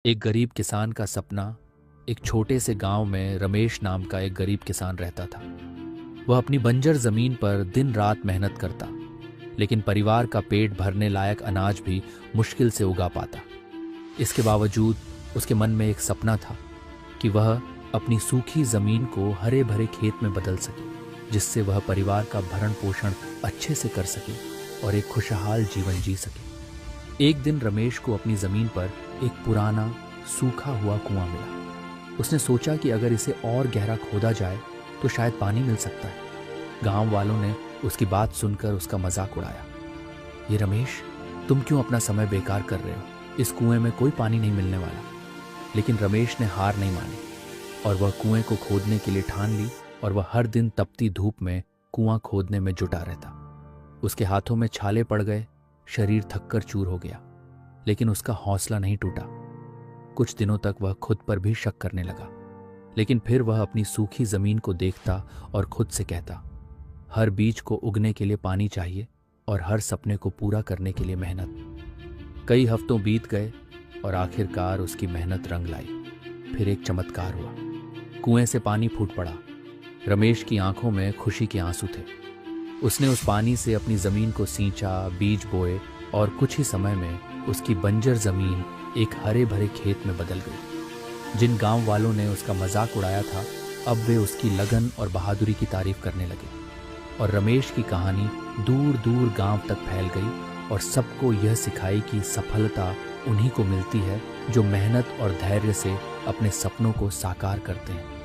एक गरीब किसान का सपना। एक छोटे से गांव में रमेश नाम का एक गरीब किसान रहता था। वह अपनी बंजर जमीन पर दिन रात मेहनत करता, लेकिन परिवार का पेट भरने लायक अनाज भी मुश्किल से उगा पाता। इसके बावजूद उसके मन में एक सपना था कि वह अपनी सूखी जमीन को हरे भरे खेत में बदल सके, जिससे वह परिवार का भरण पोषण अच्छे से कर सके और एक खुशहाल जीवन जी सके। एक दिन रमेश को अपनी जमीन पर एक पुराना सूखा हुआ कुआं मिला। उसने सोचा कि अगर इसे और गहरा खोदा जाए तो शायद पानी मिल सकता है। गांव वालों ने उसकी बात सुनकर उसका मजाक उड़ाया। ये रमेश, तुम क्यों अपना समय बेकार कर रहे हो? इस कुएं में कोई पानी नहीं मिलने वाला। लेकिन रमेश ने हार नहीं मानी और वह कुएं को खोदने के लिए ठान ली और वह हर दिन तपती धूप में कुआं खोदने में जुटा रहता। उसके हाथों में छाले पड़ गए, शरीर थककर चूर हो गया, लेकिन उसका हौसला नहीं टूटा। कुछ दिनों तक वह खुद पर भी शक करने लगा, लेकिन फिर वह अपनी सूखी जमीन को देखता और खुद से कहता, हर बीज को उगने के लिए पानी चाहिए और हर सपने को पूरा करने के लिए मेहनत। कई हफ्तों बीत गए और आखिरकार उसकी मेहनत रंग लाई। फिर एक चमत्कार हुआ। कुएं से पानी फूट पड़ा। रमेश की आंखों में खुशी के आंसू थे। उसने उस पानी से अपनी जमीन को सींचा, बीज बोए और कुछ ही समय में उसकी बंजर जमीन एक हरे भरे खेत में बदल गई। जिन गांव वालों ने उसका मजाक उड़ाया था, अब वे उसकी लगन और बहादुरी की तारीफ करने लगे और रमेश की कहानी दूर दूर गांव तक फैल गई और सबको यह सिखाई कि सफलता उन्हीं को मिलती है जो मेहनत और धैर्य से अपने सपनों को साकार करते हैं।